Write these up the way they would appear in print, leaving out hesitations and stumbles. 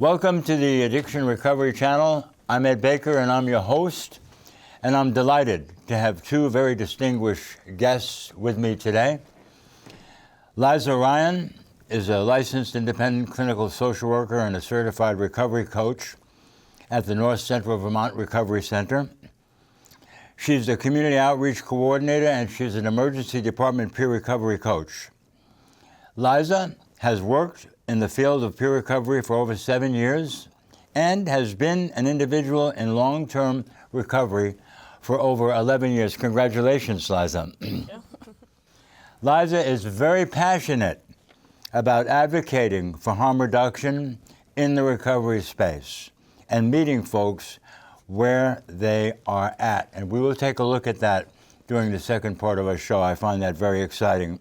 Welcome to the Addiction Recovery Channel. I'm Ed Baker and I'm your host, and I'm delighted to have two very distinguished guests with me today. Liza Ryan is a licensed independent clinical social worker and a certified recovery coach at the North Central Vermont Recovery Center. She's the community outreach coordinator and she's an emergency department peer recovery coach. Liza has worked in the field of peer recovery for over 7 years and has been an individual in long-term recovery for over 11 years. Congratulations, Liza. Thank you. Liza is very passionate about advocating for harm reduction in the recovery space and meeting folks where they are at. And we will take a look at that during the second part of our show. I find that very exciting.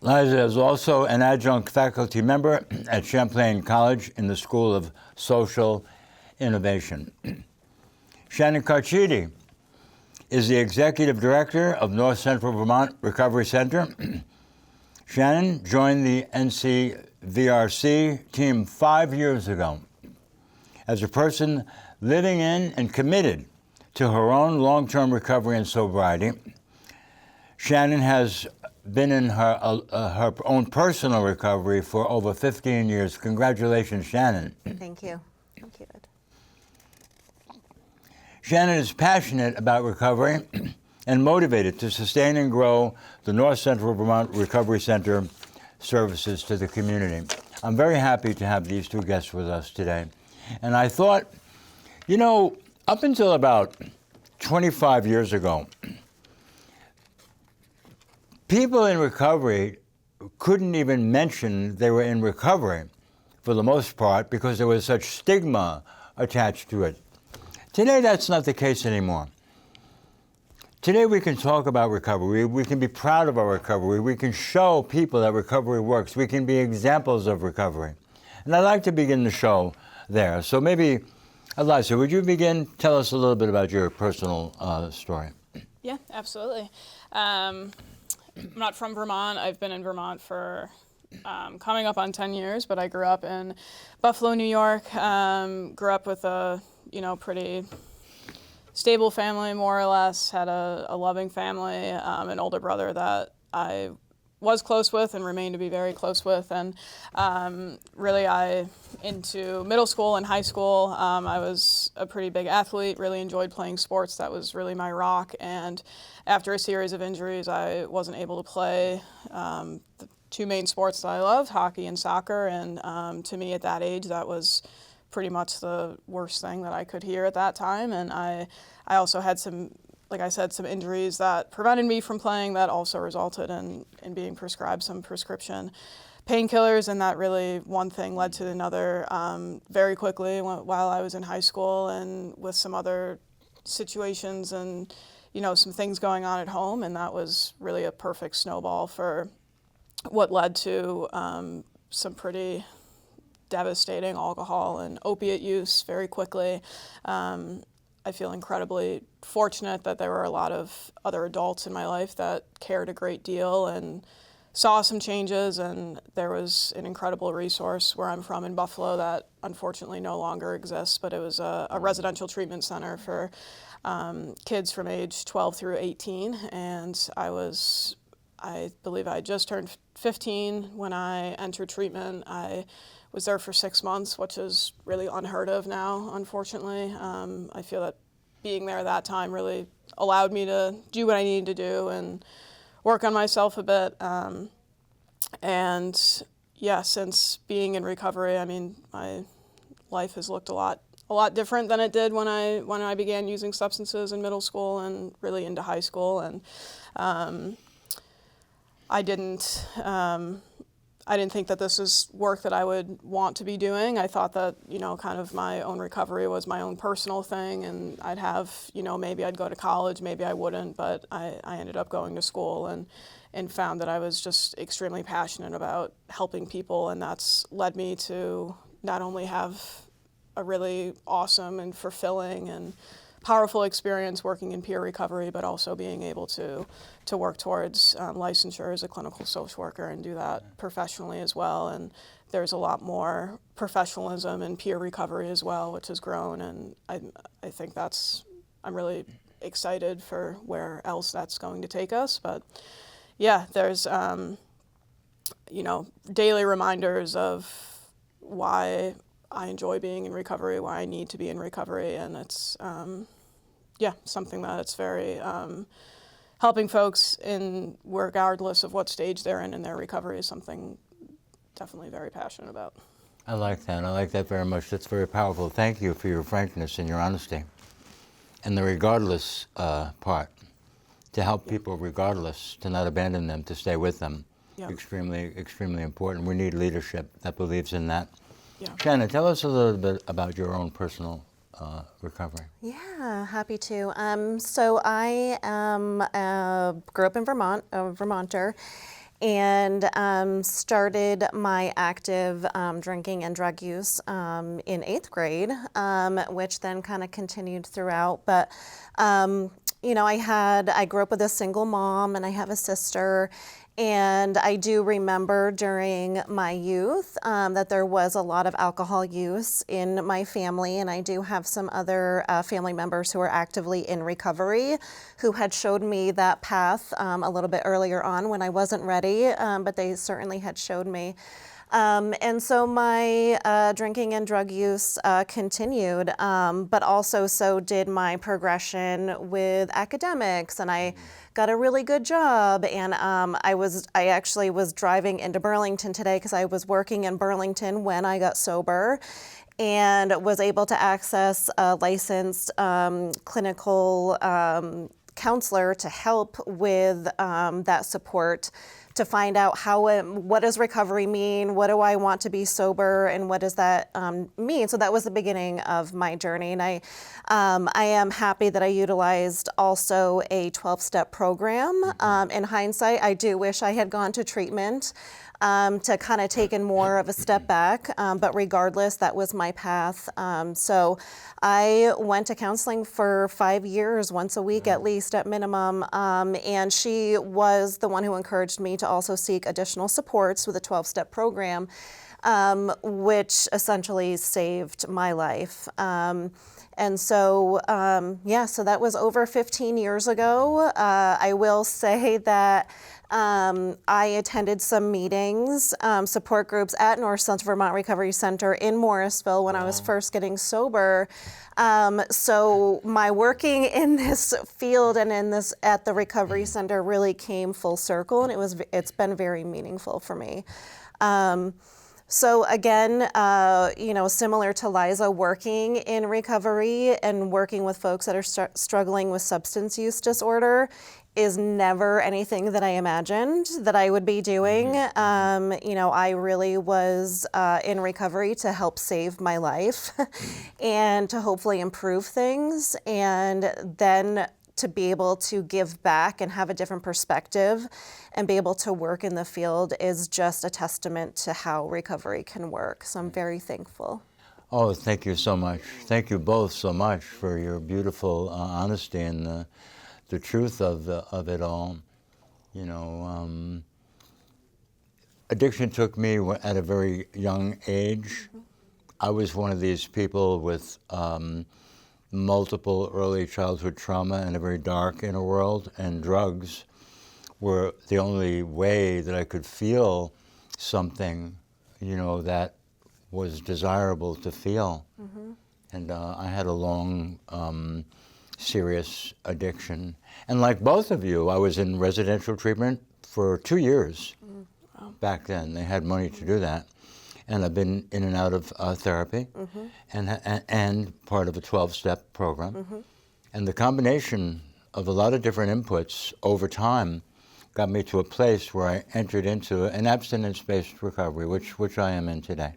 Liza is also an adjunct faculty member at Champlain College in the School of Social Innovation. Shannon Carchidi is the executive director of North Central Vermont Recovery Center. Shannon joined the NCVRC team 5 years ago. As a person living in and committed to her own long-term recovery and sobriety, Shannon has been in her own personal recovery for over 15 years. Congratulations, Shannon. Thank you. Thank you, Ed. Shannon is passionate about recovery and motivated to sustain and grow the North Central Vermont Recovery Center services to the community. I'm very happy to have these two guests with us today. And I thought, you know, up until about 25 years ago, people in recovery couldn't even mention they were in recovery for the most part because there was such stigma attached to it. Today, that's not the case anymore. Today, we can talk about recovery. We can be proud of our recovery. We can show people that recovery works. We can be examples of recovery. And I'd like to begin the show there. So maybe, Liza, would you begin? Tell us a little bit about your personal story. Yeah, absolutely. I'm not from Vermont. I've been in Vermont for coming up on 10 years, but I grew up in Buffalo, New York. Grew up with a, pretty stable family, more or less. Had a loving family, an older brother that I was close with and remained to be very close with. And really, into middle school and high school, I was a pretty big athlete, really enjoyed playing sports. That was really my rock. And after a series of injuries, I wasn't able to play the two main sports that I loved, hockey and soccer. And to me at that age, that was pretty much the worst thing that I could hear at that time. And I also had some, like I said, some injuries that prevented me from playing that also resulted in being prescribed some prescription painkillers, and that really one thing led to another very quickly while I was in high school and with some other situations and, some things going on at home, and that was really a perfect snowball for what led to some pretty devastating alcohol and opiate use very quickly. I feel incredibly fortunate that there were a lot of other adults in my life that cared a great deal and saw some changes, and there was an incredible resource where I'm from in Buffalo that unfortunately no longer exists, but it was a residential treatment center for kids from age 12 through 18, and I believe I just turned 15 when I entered treatment. I was there for 6 months, which is really unheard of now, unfortunately. I feel that being there at that time really allowed me to do what I needed to do and work on myself a bit. And yeah, since being in recovery, my life has looked a lot different than it did when I began using substances in middle school and really into high school. And I didn't think that this was work that I would want to be doing. I thought that, kind of my own recovery was my own personal thing, and I'd have, maybe I'd go to college, maybe I wouldn't, but I ended up going to school and found that I was just extremely passionate about helping people, and that's led me to not only have a really awesome and fulfilling and powerful experience working in peer recovery, but also being able to work towards licensure as a clinical social worker and do that professionally as well. And there's a lot more professionalism in peer recovery as well, which has grown, and I think I'm really excited for where else that's going to take us. But yeah, there's daily reminders of why I enjoy being in recovery, why I need to be in recovery, and it's something that it's very helping folks in regardless of what stage they're in their recovery is something definitely very passionate about. I like that. I like that very much. That's very powerful. Thank you for your frankness and your honesty. And the regardless part, to help people regardless, to not abandon them, to stay with them. Yep. Extremely, extremely important. We need leadership that believes in that. Yeah. Shannon, tell us a little bit about your own personal recovery. Yeah, happy to. So I grew up in Vermont, a Vermonter, and started my active drinking and drug use in 8th grade, which then kind of continued throughout. But I grew up with a single mom, and I have a sister. And I do remember during my youth that there was a lot of alcohol use in my family, and I do have some other family members who are actively in recovery who had showed me that path a little bit earlier on when I wasn't ready, but they certainly had showed me. And so my drinking and drug use continued, but also so did my progression with academics, and I got a really good job, and I actually was driving into Burlington today because I was working in Burlington when I got sober, and was able to access a licensed clinical counselor to help with that support, to find out what does recovery mean, what do I want to be sober, and what does that mean. So that was the beginning of my journey, and I am happy that I utilized also a 12-step program. In hindsight, I do wish I had gone to treatment to kind of taken more of a step back, but regardless, that was my path. So I went to counseling for 5 years, once a week at least at minimum, and she was the one who encouraged me to also seek additional supports with a 12-step program, which essentially saved my life. And so, so that was over 15 years ago. I will say that I attended some meetings, support groups at North Central Vermont Recovery Center in Morrisville when I was first getting sober. So my working in this field and at the recovery center really came full circle, and it's been very meaningful for me. So again, similar to Liza, working in recovery and working with folks that are struggling with substance use disorder is never anything that I imagined that I would be doing. I really was in recovery to help save my life and to hopefully improve things, and then to be able to give back and have a different perspective and be able to work in the field is just a testament to how recovery can work. So I'm very thankful. Oh, thank you so much. Thank you both so much for your beautiful honesty and the truth of it all. Addiction took me at a very young age. I was one of these people with multiple early childhood trauma and a very dark inner world, and drugs were the only way that I could feel something, that was desirable to feel. And I had a long, serious addiction. And like both of you, I was in residential treatment for 2 years. Back then. They had money to do that. And I've been in and out of therapy and part of a 12-step program. And the combination of a lot of different inputs over time got me to a place where I entered into an abstinence-based recovery, which I am in today.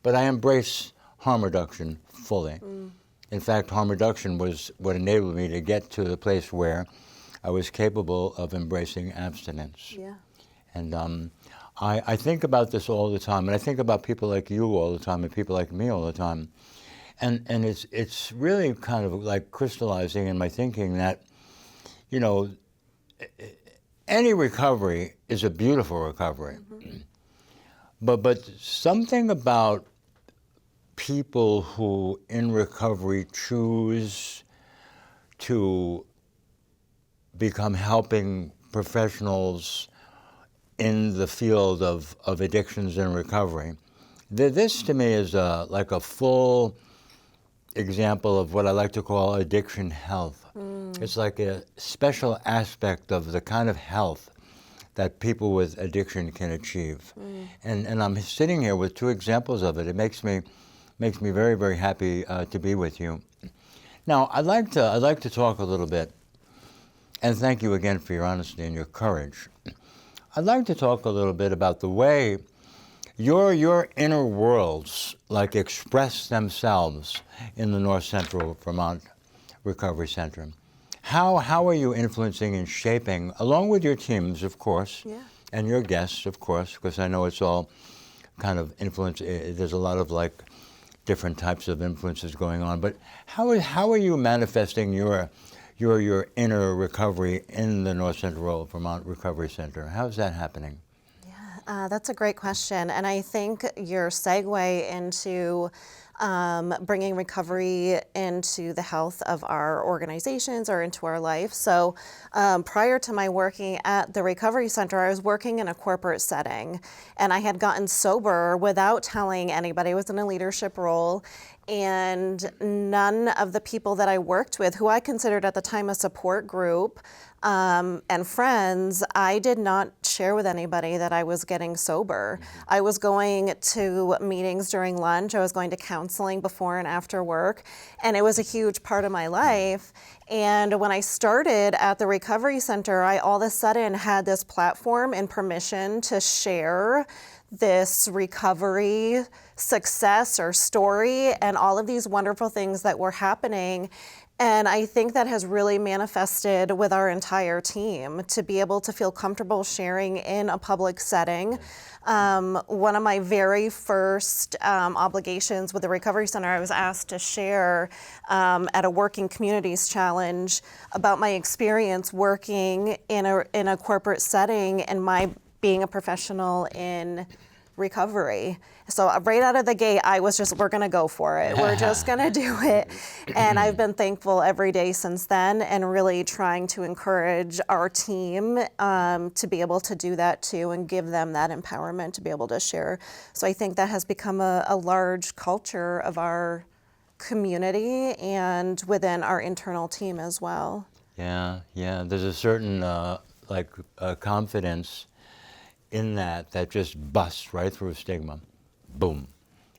But I embrace harm reduction fully. In fact, harm reduction was what enabled me to get to the place where I was capable of embracing abstinence. Yeah. And I think about this all the time, and I think about people like you all the time and people like me all the time. And it's really kind of like crystallizing in my thinking that, you know, any recovery is a beautiful recovery. But something about people who in recovery choose to become helping professionals in the field of addictions and recovery. This to me is like a full example of what I like to call addiction health. It's like a special aspect of the kind of health that people with addiction can achieve. And I'm sitting here with two examples of it. It makes me very, very happy to be with you. Now, I'd like to talk a little bit, and thank you again for your honesty and your courage. I'd like to talk a little bit about the way your inner worlds like express themselves in the North Central Vermont Recovery Center. How are you influencing and shaping, along with your teams, of course, and your guests, of course, because I know it's all kind of influence. There's a lot of like different types of influences going on. But how are you manifesting your inner recovery in the North Central Vermont Recovery Center? How's that happening? That's a great question, and I think your segue into bringing recovery into the health of our organizations or into our life. So prior to my working at the Recovery Center, I was working in a corporate setting, and I had gotten sober without telling anybody. I was in a leadership role, and none of the people that I worked with, who I considered at the time a support group, and friends, I did not share with anybody that I was getting sober. I was going to meetings during lunch. I was going to counseling before and after work, and it was a huge part of my life. And when I started at the Recovery Center, I all of a sudden had this platform and permission to share this recovery success or story and all of these wonderful things that were happening. And I think that has really manifested with our entire team to be able to feel comfortable sharing in a public setting. One of my very first obligations with the Recovery Center, I was asked to share at a Working Communities Challenge about my experience working in a corporate setting and my being a professional in recovery. So right out of the gate, I was just, we're gonna go for it. We're just gonna do it. And I've been thankful every day since then, and really trying to encourage our team to be able to do that too, and give them that empowerment to be able to share. So I think that has become a large culture of our community and within our internal team as well. Yeah. There's a certain confidence in that just busts right through stigma. Boom,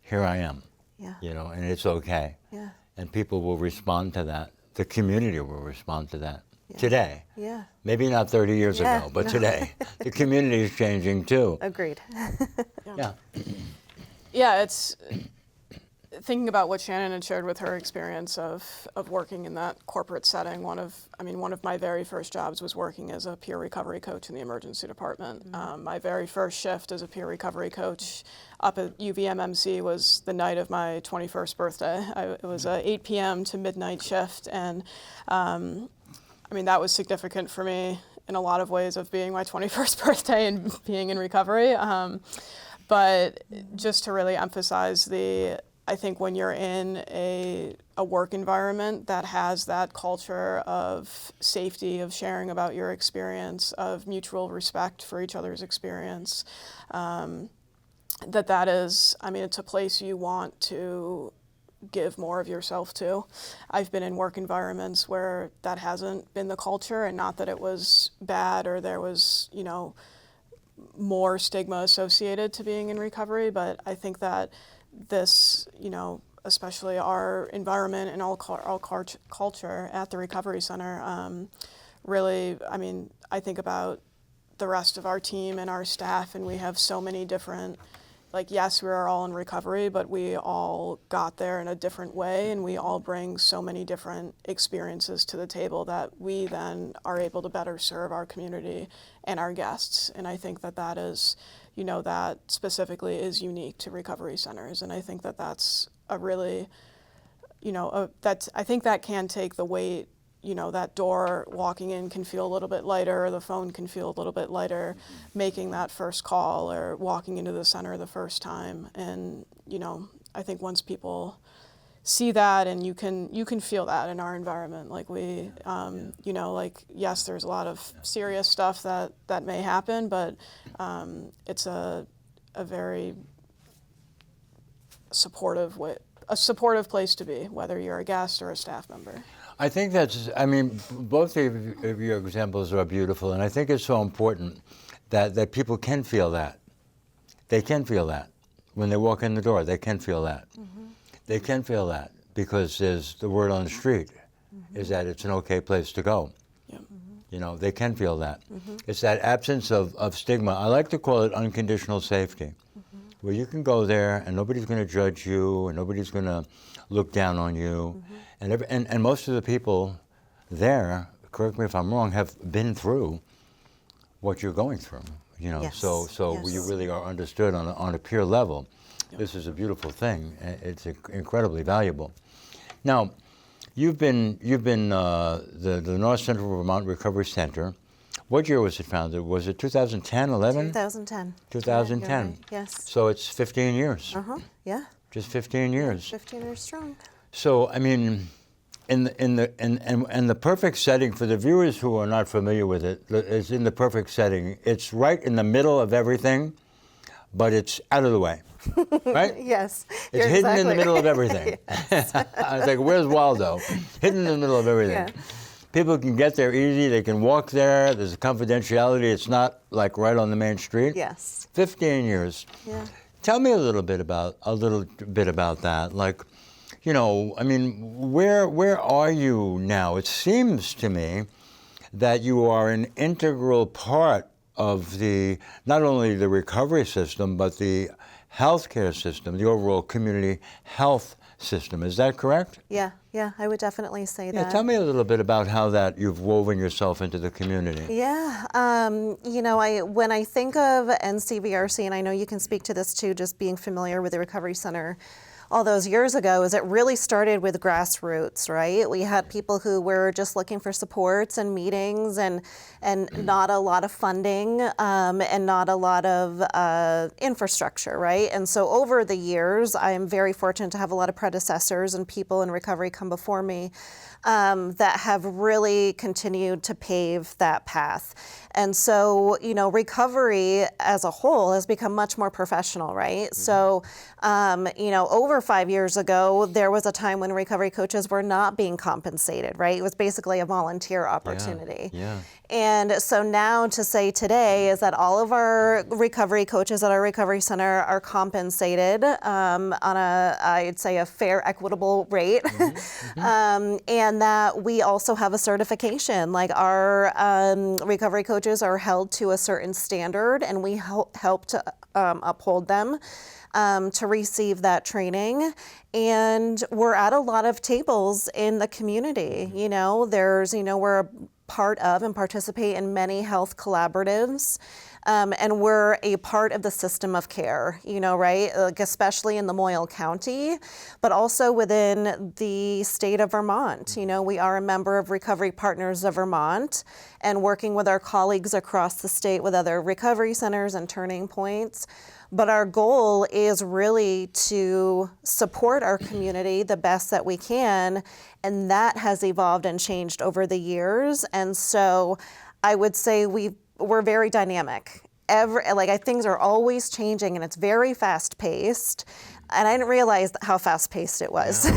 here I am. Yeah. You know, and it's okay. Yeah. And people will respond to that. The community will respond to that today. Yeah. Maybe not 30 years ago, but no. Today. The community is changing too. Agreed. Yeah, it's thinking about what Shannon had shared with her experience of working in that corporate setting. One of my very first jobs was working as a peer recovery coach in the emergency department. My very first shift as a peer recovery coach up at UVMMC was the night of my 21st birthday. It was a 8 p.m. to midnight shift, and that was significant for me in a lot of ways of being my 21st birthday and being in recovery. But just to really emphasize I think when you're in a work environment that has that culture of safety, of sharing about your experience, of mutual respect for each other's experience, that is, it's a place you want to give more of yourself to. I've been in work environments where that hasn't been the culture, and not that it was bad or there was, more stigma associated to being in recovery, but I think that this, especially our environment and all culture at the Recovery Center, really, I think about the rest of our team and our staff, and we have so many different, yes, we are all in recovery, but we all got there in a different way, and we all bring so many different experiences to the table that we then are able to better serve our community and our guests. And I think that is, that specifically is unique to recovery centers. And I think that's a really I think that can take the weight. That door walking in can feel a little bit lighter, the phone can feel a little bit lighter, making that first call or walking into the center the first time. And, I think once people see that, and you can feel that in our environment, like yes, there's a lot of serious stuff that may happen, but it's a very supportive place to be, whether you're a guest or a staff member. I think both of your examples are beautiful, and I think it's so important that people can feel that. They can feel that. When they walk in the door, they can feel that. Mm-hmm. They can feel that because there's the word on the street is that it's an okay place to go. Yep. Mm-hmm. They can feel that. Mm-hmm. It's that absence of stigma. I like to call it unconditional safety, where you can go there and nobody's going to judge you and nobody's going to look down on you. And most of the people there, correct me if I'm wrong, have been through what you're going through. Yes. So Yes. you really are understood on a peer level. Yep. This is a beautiful thing. It's incredibly valuable. Now, you've been the North Central Vermont Recovery Center. What year was it founded? Was it 2010, 11? 2010. 2010. Yeah, right. Yes. So it's 15 years. Yeah. Just 15 years. 15 years strong. So in the perfect setting for the viewers who are not familiar with it, is in the perfect setting. It's right in the middle of everything, but it's out of the way, right? Yes. It's hidden in the middle of everything. I was like, where's Waldo? Hidden in the middle of everything. Yeah. People can get there easy. They can walk there. There's a confidentiality. It's not like right on the main street. Yes. 15 years. Yeah. Tell me a little bit about that. Like, where are you now? It seems to me that you are an integral part of not only the recovery system, but the healthcare system, the overall community health system. Is that correct? Yeah, I would definitely say that. Tell me a little bit about how you've woven yourself into the community. Yeah, when I think of NCVRC, and I know you can speak to this too, just being familiar with the Recovery Center all those years ago, is it really started with grassroots, right? We had people who were just looking for supports and meetings and not a lot of funding and not a lot of infrastructure, right? And so over the years, I am very fortunate to have a lot of predecessors and people in recovery come before me that have really continued to pave that path. And so, recovery as a whole has become much more professional, right? So, over 5 years ago, there was a time when recovery coaches were not being compensated, right? It was basically a volunteer opportunity. Yeah. And so now to say today is that all of our recovery coaches at our recovery center are compensated on I'd say a fair, equitable rate. And that we also have a certification. Like our recovery coaches are held to a certain standard, and we help to uphold them to receive that training. And we're at a lot of tables in the community. We're a part of and participate in many health collaboratives. And we're a part of the system of care, right? Like especially in Lamoille County, but also within the state of Vermont. We are a member of Recovery Partners of Vermont, and working with our colleagues across the state with other recovery centers and turning points. But our goal is really to support our community the best that we can, and that has evolved and changed over the years. And so I would say we're very dynamic. Things are always changing, and it's very fast-paced. And I didn't realize how fast-paced it was.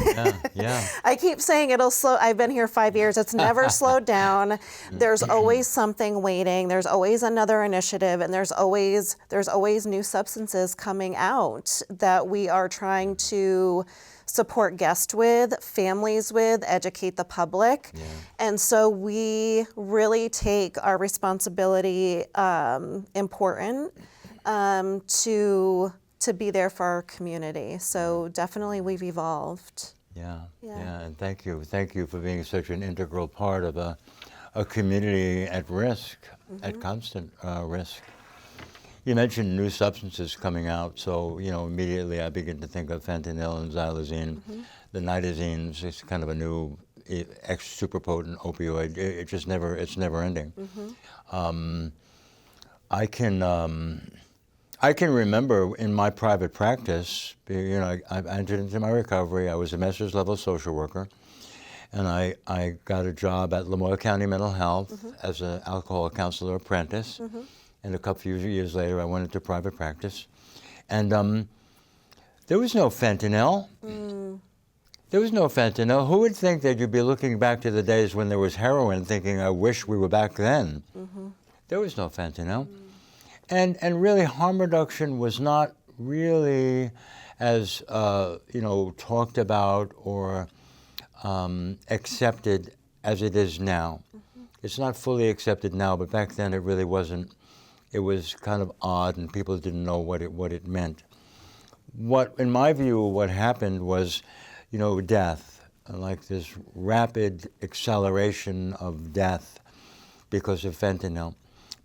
Yeah. I keep saying it'll slow. I've been here 5 years. It's never slowed down. There's always something waiting. There's always another initiative, and there's always new substances coming out that we are trying to support guests with, families with, educate the public. Yeah. And so we really take our responsibility important to be there for our community. So definitely we've evolved. Yeah, and thank you for being such an integral part of a community at risk, at constant risk. You mentioned new substances coming out, so immediately I begin to think of fentanyl and xylazine. The nitazines is kind of a new, super potent opioid. It's never ending. I can remember in my private practice, I entered into my recovery. I was a master's level social worker, and I got a job at Lamoille County Mental Health as an alcohol counselor apprentice. And a couple of years later, I went into private practice. And there was no fentanyl. There was no fentanyl. Who would think that you'd be looking back to the days when there was heroin thinking, I wish we were back then? There was no fentanyl. And really, harm reduction was not really as, talked about or accepted as it is now. It's not fully accepted now, but back then it really wasn't. It was kind of odd, and people didn't know what it meant. In my view, what happened was, death, like this rapid acceleration of death because of fentanyl,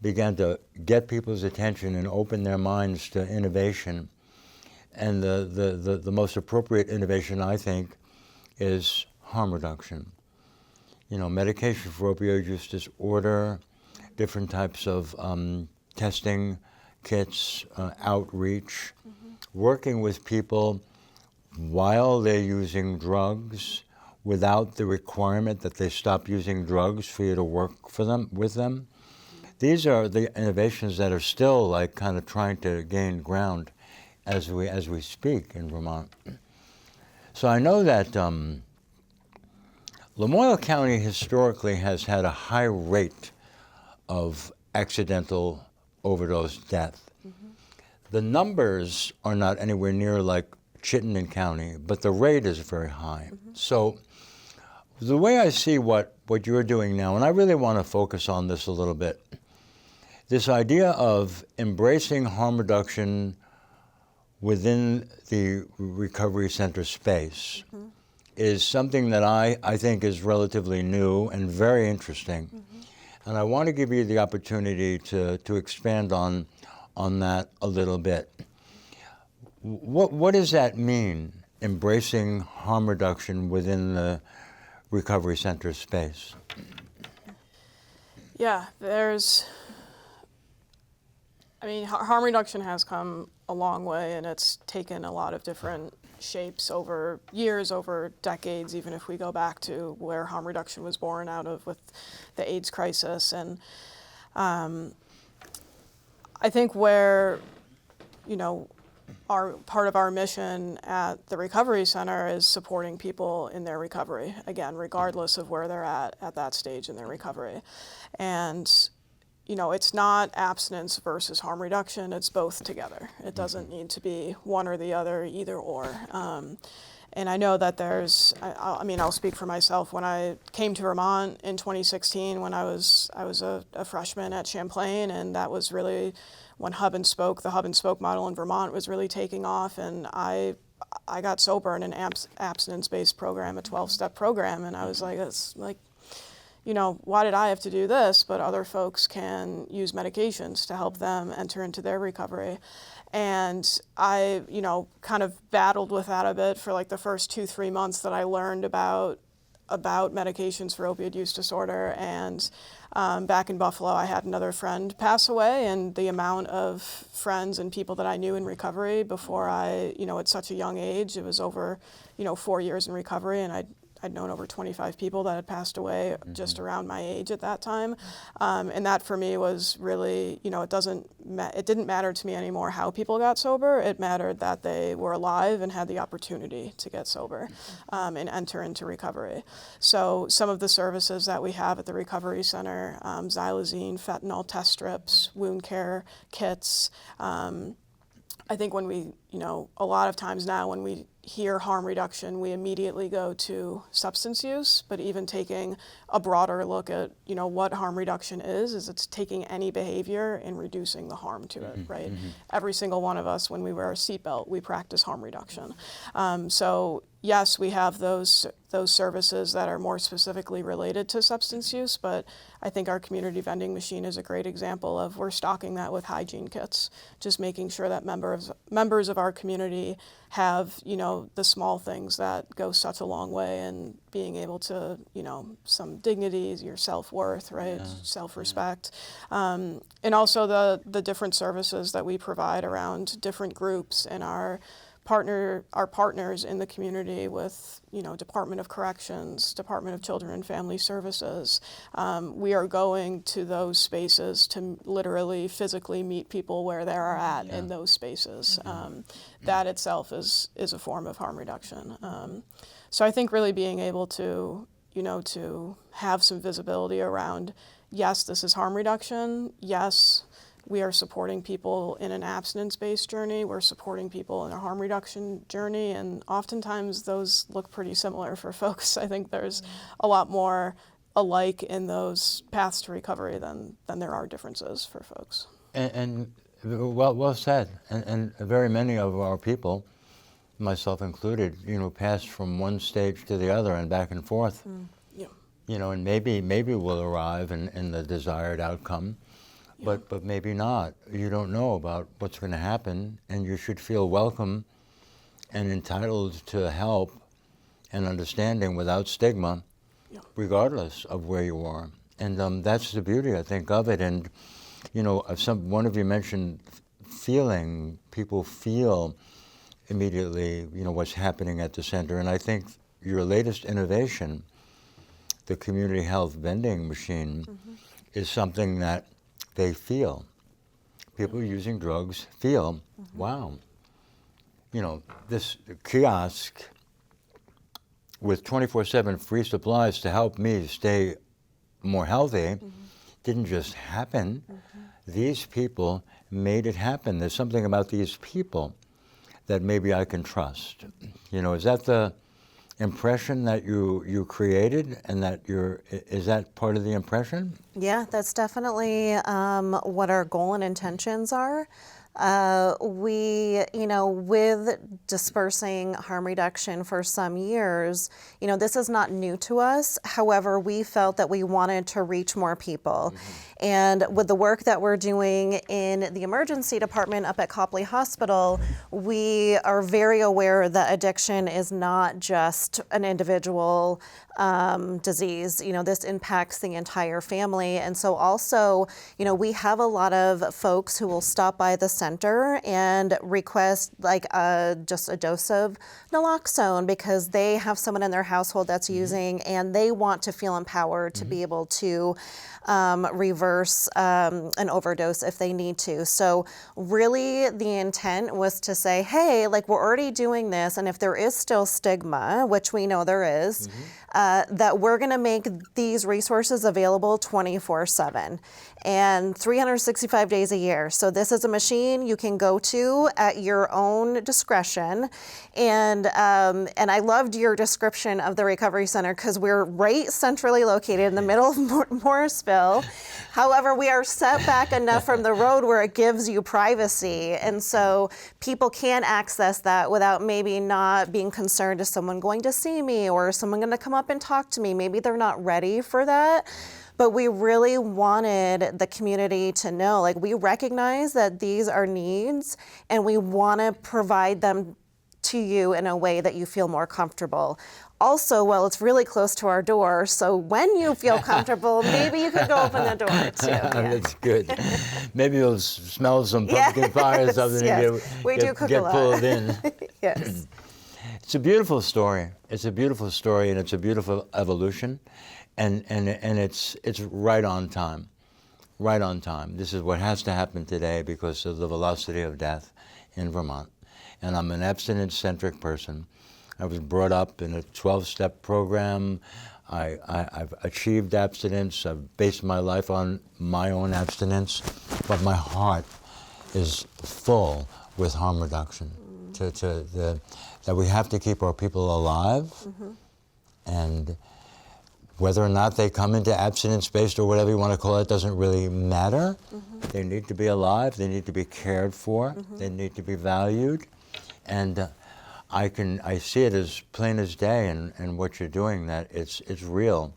began to get people's attention and open their minds to innovation. And the most appropriate innovation, I think, is harm reduction. Medication for opioid use disorder, different types of testing kits, outreach, working with people while they're using drugs without the requirement that they stop using drugs for you to work with them. These are the innovations that are still kind of trying to gain ground as we speak in Vermont. So I know that Lamoille County historically has had a high rate of accidental overdose death. The numbers are not anywhere near like Chittenden County, but the rate is very high. So the way I see what you're doing now, and I really want to focus on this a little bit, this idea of embracing harm reduction within the recovery center space is something that I think is relatively new and very interesting. And I want to give you the opportunity to expand on that a little bit. What does that mean, embracing harm reduction within the recovery center space? Yeah, harm reduction has come a long way, and it's taken a lot of different shapes over years, over decades, even if we go back to where harm reduction was born out of with the AIDS crisis. And I think where, our part of our mission at the recovery center is supporting people in their recovery, again, regardless of where they're at that stage in their recovery. And it's not abstinence versus harm reduction, it's both together. It doesn't need to be one or the other, either or. And I know that I'll speak for myself. When I came to Vermont in 2016, when I was a freshman at Champlain, and that was really when the hub and spoke model in Vermont was really taking off, and I got sober in an abstinence-based program, a 12-step program, and I was like, it's like, why did I have to do this? But other folks can use medications to help them enter into their recovery. And I, kind of battled with that a bit for like the first 2-3 months that I learned about medications for opioid use disorder. And back in Buffalo, I had another friend pass away, and the amount of friends and people that I knew in recovery before at such a young age, it was over, 4 years in recovery, and I'd known over 25 people that had passed away just around my age at that time. And that for me was really, it didn't matter to me anymore how people got sober. It mattered that they were alive and had the opportunity to get sober and enter into recovery. So some of the services that we have at the recovery center, Xylazine, fentanyl test strips, wound care kits, I think when we, a lot of times now when we hear harm reduction, we immediately go to substance use, but even taking a broader look at, what harm reduction is it's taking any behavior and reducing the harm to it, right? Every single one of us, when we wear a seatbelt, we practice harm reduction. So yes, we have those services that are more specifically related to substance use, but I think our community vending machine is a great example of we're stocking that with hygiene kits, just making sure that members of our community have, the small things that go such a long way in being able to, some dignity, your self-worth, right? Yeah. Self-respect. And also the different services that we provide around different groups and our partners in the community with, Department of Corrections, Department of Children and Family Services. We are going to those spaces to literally physically meet people where they are at in those spaces. That itself is a form of harm reduction. So I think really being able to, to have some visibility around, yes, this is harm reduction, yes, we are supporting people in an abstinence-based journey. We're supporting people in a harm reduction journey, and oftentimes those look pretty similar for folks. I think there's a lot more alike in those paths to recovery than there are differences for folks. And well said. And very many of our people, myself included, passed from one stage to the other and back and forth. Yeah. And maybe we'll arrive in the desired outcome. Yeah. But maybe not. You don't know about what's going to happen, and you should feel welcome and entitled to help and understanding without stigma, regardless of where you are. And that's the beauty, I think, of it. And one of you mentioned people feel immediately, what's happening at the center. And I think your latest innovation, the community health vending machine, is something that they feel. People using drugs feel, wow, this kiosk with 24/7 free supplies to help me stay more healthy didn't just happen. These people made it happen. There's something about these people that maybe I can trust. Is that the impression that you created, and is that part of the impression? Yeah, that's definitely what our goal and intentions are. We, with dispersing harm reduction for some years, this is not new to us. However, we felt that we wanted to reach more people. And with the work that we're doing in the emergency department up at Copley Hospital, we are very aware that addiction is not just an individual disease. This impacts the entire family. And so also, we have a lot of folks who will stop by the center and request just a dose of naloxone because they have someone in their household that's using, and they want to feel empowered to be able to reverse an overdose if they need to. So really the intent was to say, hey, we're already doing this, and if there is still stigma, which we know there is, that we're going to make these resources available 24/7 and 365 days a year. So this is a machine you can go to at your own discretion. And I loved your description of the recovery center because we're right centrally located in the middle of Morrisville. However, we are set back enough from the road where it gives you privacy. And so people can access that without maybe not being concerned, is someone going to see me or is someone going to come up and talk to me? Maybe they're not ready for that. But we really wanted the community to know, we recognize that these are needs, and we want to provide them to you in a way that you feel more comfortable. Also, it's really close to our door, so when you feel comfortable, maybe you could go open the door too. Yeah. That's good. Maybe you'll smell some pumpkin pie or something and get pulled in. Yes. It's a beautiful story. It's a beautiful story, and it's a beautiful evolution. And it's right on time, right on time. This is what has to happen today because of the velocity of death in Vermont. And I'm an abstinence-centric person. I was brought up in a 12-step program. I've achieved abstinence. I've based my life on my own abstinence, but my heart is full with harm reduction. that we have to keep our people alive, and whether or not they come into abstinence-based or whatever you want to call it doesn't really matter. They need to be alive. They need to be cared for. They need to be valued, and I see it as plain as day in what you're doing, that it's real,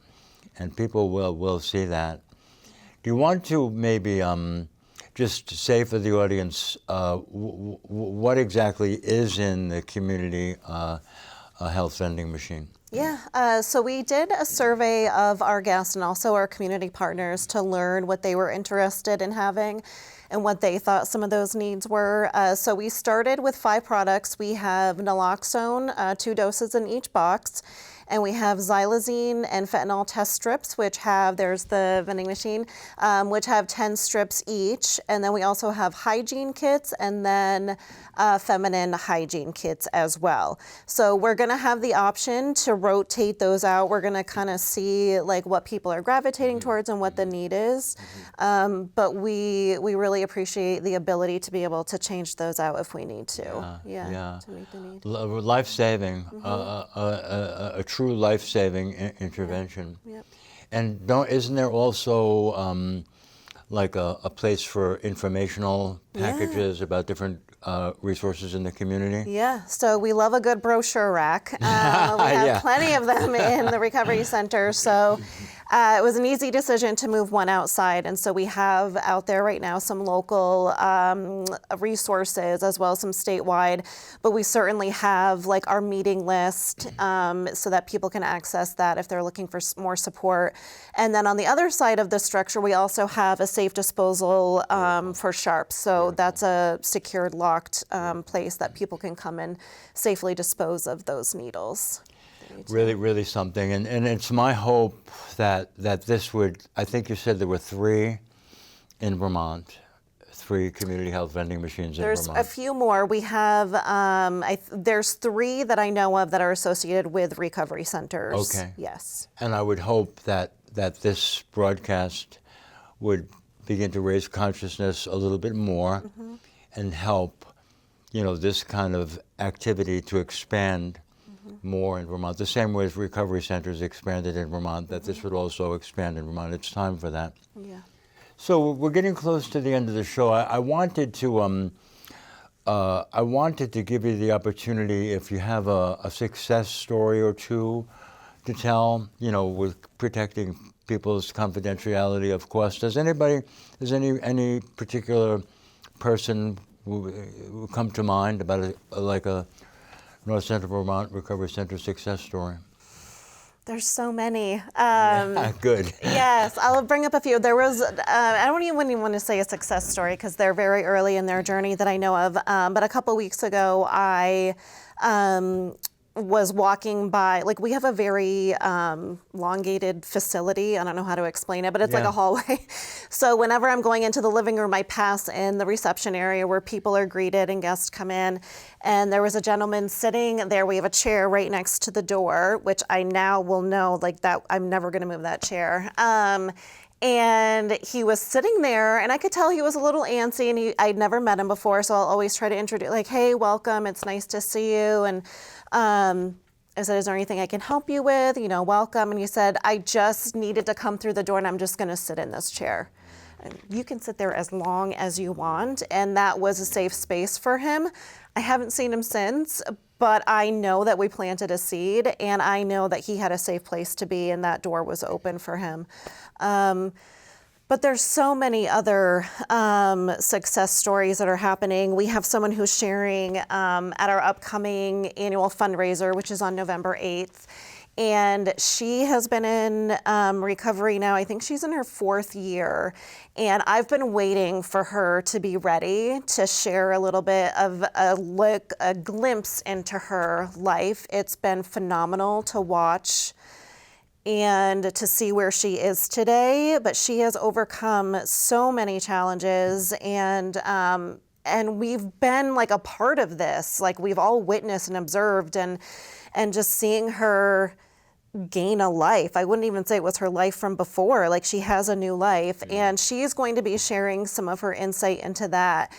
and people will see that. Do you want to maybe just say for the audience what exactly is in the community health vending machine? Yeah, so we did a survey of our guests and also our community partners to learn what they were interested in having and what they thought some of those needs were. So we started with 5 products. We have naloxone, 2 doses in each box. And we have Xylazine and fentanyl test strips, which have, there's the vending machine, which have 10 strips each. And then we also have hygiene kits and then feminine hygiene kits as well. So we're gonna have the option to rotate those out. We're gonna kind of see like what people are gravitating towards and what the need is. But we really appreciate the ability to be able to change those out if we need to. To meet the need. Life-saving, a true life-saving intervention. Yep. And isn't there also like a place for informational packages about different resources in the community? Yeah, so we love a good brochure rack. We have plenty of them in the recovery center. So it was an easy decision to move one outside. And so we have out there right now some local resources as well as some statewide. But we certainly have like our meeting list so that people can access that if they're looking for more support. And then on the other side of the structure, we also have a safe disposal for sharps. So that's a secured, locked place that people can come and safely dispose of those needles. Really, really something. And it's my hope that this would, I think you said there were 3 in Vermont, 3 community health vending machines in Vermont. There's a few more. We have, there's 3 that I know of that are associated with recovery centers. Okay. Yes. And I would hope that this broadcast would begin to raise consciousness a little bit more and help, this kind of activity to expand more in Vermont, the same way as recovery centers expanded in Vermont, that this would also expand in Vermont. It's time for that. Yeah. So we're getting close to the end of the show. I wanted to give you the opportunity, if you have a success story or 2 to tell, with protecting people's confidentiality, of course. Does any particular person who come to mind about a North Central Vermont Recovery Center success story? There's so many. Good. Yes, I'll bring up a few. There was, I don't even want to say a success story because they're very early in their journey that I know of, but a couple weeks ago I was walking by, like we have a very elongated facility. I don't know how to explain it, but it's like a hallway. So whenever I'm going into the living room, I pass in the reception area where people are greeted and guests come in. And there was a gentleman sitting there. We have a chair right next to the door, which I now will know like that I'm never going to move that chair. And he was sitting there, and I could tell he was a little antsy, and I'd never met him before, so I'll always try to introduce, like, hey, welcome, it's nice to see you. And I said, is there anything I can help you with? Welcome. And he said, I just needed to come through the door, and I'm just going to sit in this chair. And you can sit there as long as you want, and that was a safe space for him. I haven't seen him since, but I know that we planted a seed, and I know that he had a safe place to be, and that door was open for him. But there's so many other success stories that are happening. We have someone who's sharing at our upcoming annual fundraiser, which is on November 8th. And she has been in recovery now. I think she's in her 4th year. And I've been waiting for her to be ready to share a little bit of a glimpse into her life. It's been phenomenal to watch and to see where she is today. But she has overcome so many challenges, and we've been like a part of this. Like we've all witnessed and observed, and just seeing her gain a life. I wouldn't even say it was her life from before. Like she has a new life, and she's going to be sharing some of her insight into that.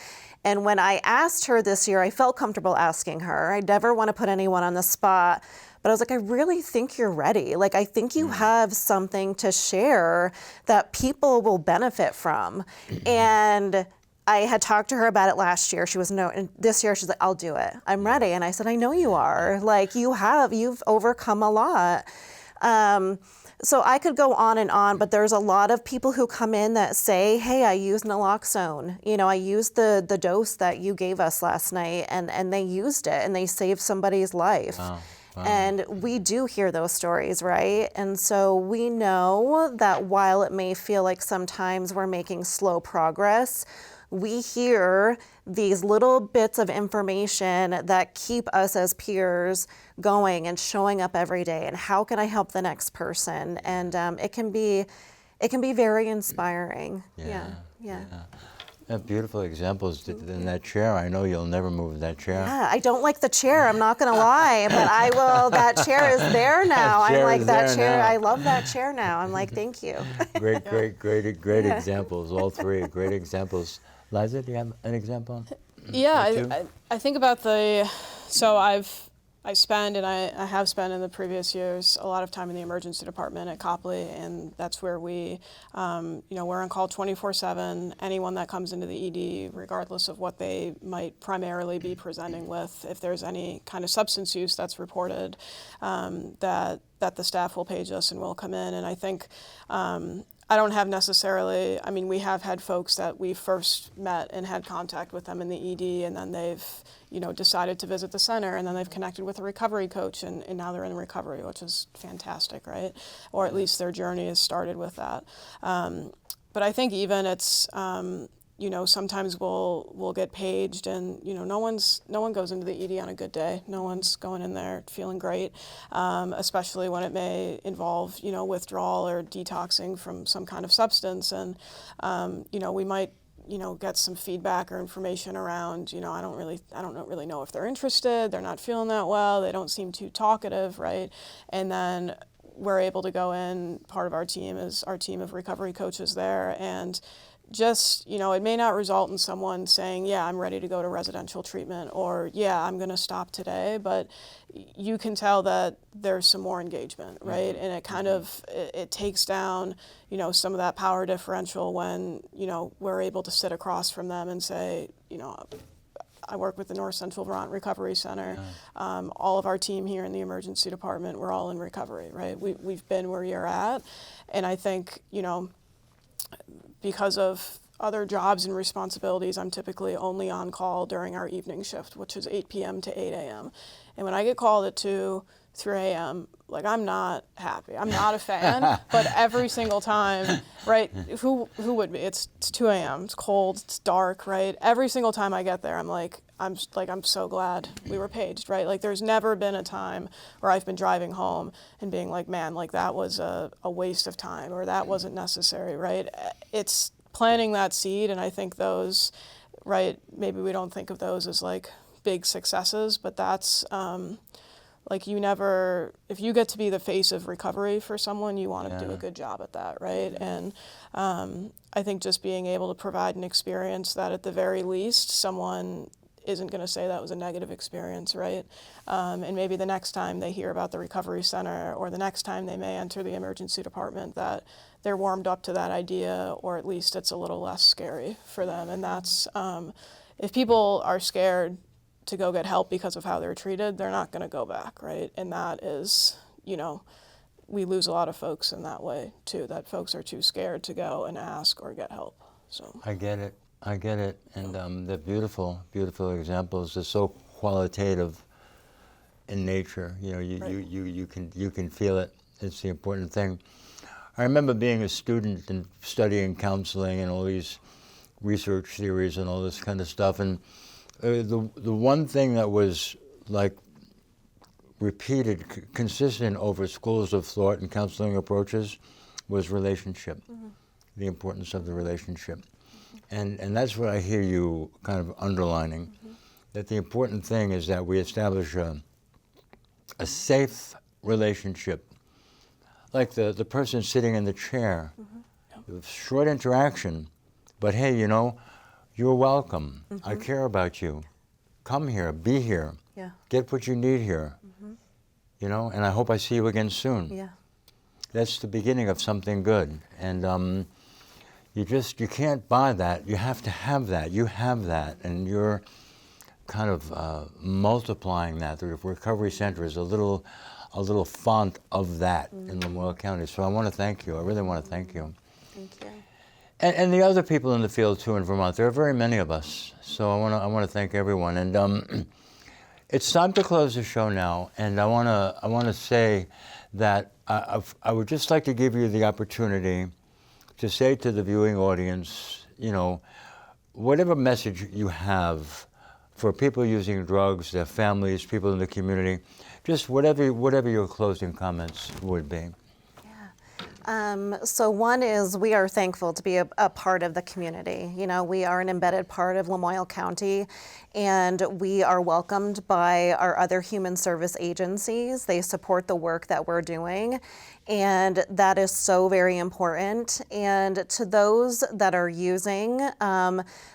And when I asked her this year, I felt comfortable asking her. I never want to put anyone on the spot. But I was like, I really think you're ready. Like, I think you have something to share that people will benefit from. And I had talked to her about it last year. She was no, and this year she's like, I'll do it. I'm ready. And I said, I know you are. Like, you've overcome a lot. So I could go on, but there's a lot of people who come in that say, hey, I used naloxone. You know, I used the dose that you gave us last night, and they used it and they saved somebody's life. Wow. And we do hear those stories, right? And so we know that while it may feel like sometimes we're making slow progress, we hear these little bits of information that keep us as peers going and showing up every day. And how can I help the next person? And it can be very inspiring. Yeah. Beautiful examples in that chair. I know you'll never move that chair. Yeah, I don't like the chair. I'm not going to lie, but I will. That chair is there now. I'm like, that chair. I love that chair now. I'm like, thank you. Great examples. All three great examples. Liza, do you have an example? Yeah, I think about so I spend, and I have spent in the previous years, a lot of time in the emergency department at Copley, and that's where we, we're on call 24/7. Anyone that comes into the ED, regardless of what they might primarily be presenting with, if there's any kind of substance use that's reported, that the staff will page us and will come in. And I think I don't have necessarily, we have had folks that we first met and had contact with them in the ED, and then they've, decided to visit the center, and then they've connected with a recovery coach, and now they're in recovery, which is fantastic, right? Or at least their journey has started with that. But I think even it's, sometimes we'll get paged, and no one goes into the ED on a good day. No one's going in there feeling great, especially when it may involve withdrawal or detoxing from some kind of substance, and we might get some feedback or information around I don't really know if they're interested. They're not feeling that well. They don't seem too talkative, right? And then we're able to go in. Part of our team is our team of recovery coaches there, and just, it may not result in someone saying, yeah, I'm ready to go to residential treatment, or yeah, I'm going to stop today, but you can tell that there's some more engagement, right? And it kind of, it takes down, some of that power differential when, we're able to sit across from them and say, I work with the North Central Vermont Recovery Center. All of our team here in the emergency department, we're all in recovery, right? We've been where you're at. And I think, because of other jobs and responsibilities, I'm typically only on call during our evening shift, which is 8 p.m. to 8 a.m. And when I get called at 2, 3 a.m., like, I'm not happy. I'm not a fan, but every single time, right, who would be? It's 2 a.m., it's cold, it's dark, right? Every single time I get there, I'm so glad we were paged, right? Like, there's never been a time where I've been driving home and being like, man, like, that was a waste of time, or that wasn't necessary, right? It's planting that seed, and I think those, right, maybe we don't think of those as like big successes, but that's, like, if you get to be the face of recovery for someone, you want to do a good job at that, right? And I think just being able to provide an experience that at the very least someone isn't going to say that was a negative experience, right? And maybe the next time they hear about the recovery center, or the next time they may enter the emergency department, that they're warmed up to that idea, or at least it's a little less scary for them. And that's, if people are scared to go get help because of how they're treated, they're not going to go back, right? And that is, we lose a lot of folks in that way too, that folks are too scared to go and ask or get help. So I get it. And the beautiful examples are so qualitative in nature. You can feel it. It's the important thing. I remember being a student and studying counseling and all these research theories and all this kind of stuff, and the one thing that was like repeated, consistent over schools of thought and counseling approaches was relationship, the importance of the relationship. And that's what I hear you kind of underlining, that the important thing is that we establish a safe relationship. Like the person sitting in the chair, short interaction, but hey, you're welcome. I care about you. Come here, be here. Yeah. Get what you need here. You know, and I hope I see you again soon. Yeah. That's the beginning of something good. And you can't buy that. You have to have that. You have that, and you're kind of multiplying that. The Recovery Center is a little font of that in Lamoille County. So I want to thank you. I really want to thank you. Thank you. And the other people in the field too in Vermont. There are very many of us. So I want to thank everyone. And it's time to close the show now. And I want to say that I would just like to give you the opportunity to say to the viewing audience, you know, whatever message you have for people using drugs, their families, people in the community, just whatever your closing comments would be. So one is we are thankful to be a part of the community. You know, we are an embedded part of Lamoille County, and we are welcomed by our other human service agencies. They support the work that we're doing, and that is so very important. And to those that are using,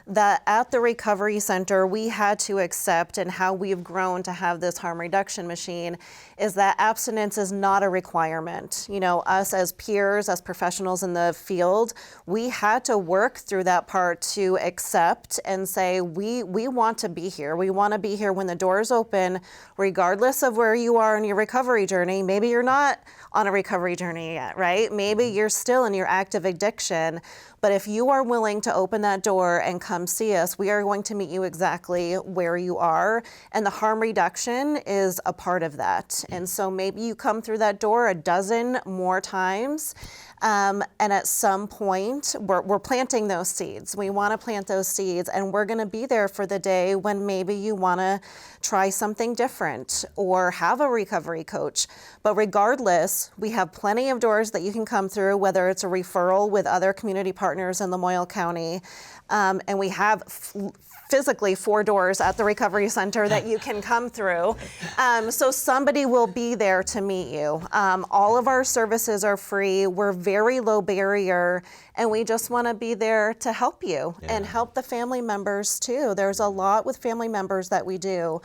that at the Recovery Center, we had to accept, and how we've grown to have this harm reduction machine, is that abstinence is not a requirement. You know, us as peers, as professionals in the field, we had to work through that part to accept and say, we want to be here. We want to be here when the doors open, regardless of where you are in your recovery journey. Maybe you're not on a recovery journey yet, right? Maybe you're still in your active addiction. But if you are willing to open that door and come see us, we are going to meet you exactly where you are. And the harm reduction is a part of that. And so maybe you come through that door a dozen more times. And at some point, we're planting those seeds. We want to plant those seeds, and we're going to be there for the day when maybe you want to try something different or have a recovery coach. But regardless, we have plenty of doors that you can come through, whether it's a referral with other community partners in Lamoille County. And we have physically 4 doors at the Recovery Center that you can come through. So somebody will be there to meet you. All of our services are free. We're very low barrier, and we just want to be there to help you and help the family members too. There's a lot with family members that we do.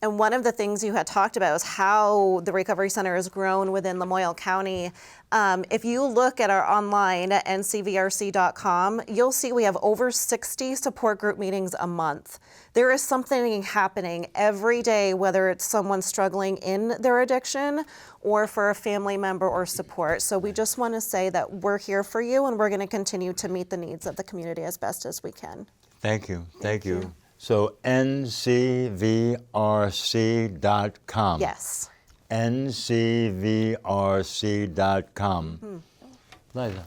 And one of the things you had talked about is how the Recovery Center has grown within Lamoille County. If you look at our online at ncvrc.com, you'll see we have over 60 support group meetings a month. There is something happening every day, whether it's someone struggling in their addiction or for a family member or support. So we just want to say that we're here for you, and we're going to continue to meet the needs of the community as best as we can. Thank you. Thank you. So ncvrc.com. Yes. ncvrc.com. Mm-hmm. Liza.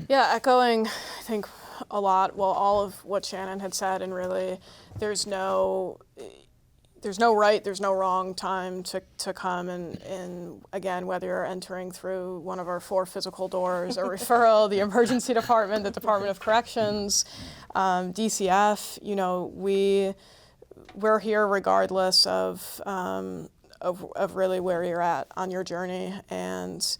Yeah, echoing, I think, all of what Shannon had said, and really, there's no right, there's no wrong time to come, and again, whether you're entering through one of our 4 physical doors, a referral, the emergency department, the Department of Corrections, DCF, you know, we're here regardless of really where you're at on your journey, and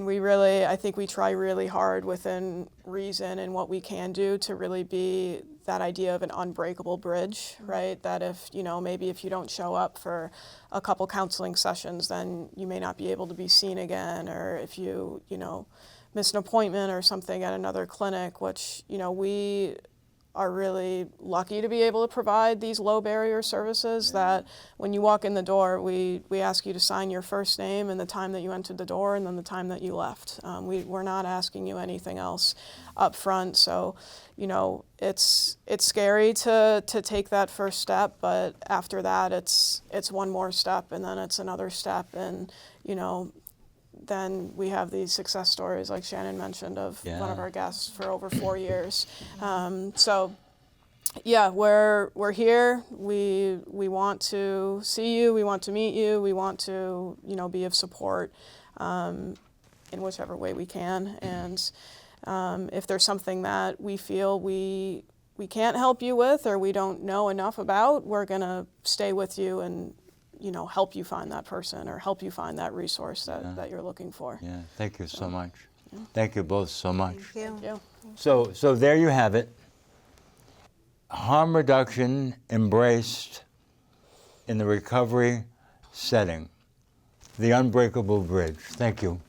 we really, I think we try really hard within reason and what we can do to really be that idea of an unbreakable bridge, right? That if, you know, maybe if you don't show up for a couple counseling sessions, then you may not be able to be seen again, or if you know, miss an appointment or something at another clinic, which, you know, we are really lucky to be able to provide these low barrier services that when you walk in the door, we ask you to sign your first name and the time that you entered the door and then the time that you left. We're not asking you anything else up front. So, you know, it's scary to take that first step, but after that, it's one more step, and then it's another step, and, you know, then we have these success stories like Shannon mentioned of one of our guests for over 4 years. So yeah, we're here. We want to see you. We want to meet you. We want to, you know, be of support in whichever way we can. And if there's something that we feel we can't help you with or we don't know enough about, we're gonna stay with you and, you know, help you find that person or help you find that resource that you're looking for. Yeah, thank you so much. Thank you both so much. Thank you. Thank you. So there you have it. Harm reduction embraced in the recovery setting. The unbreakable bridge. Thank you.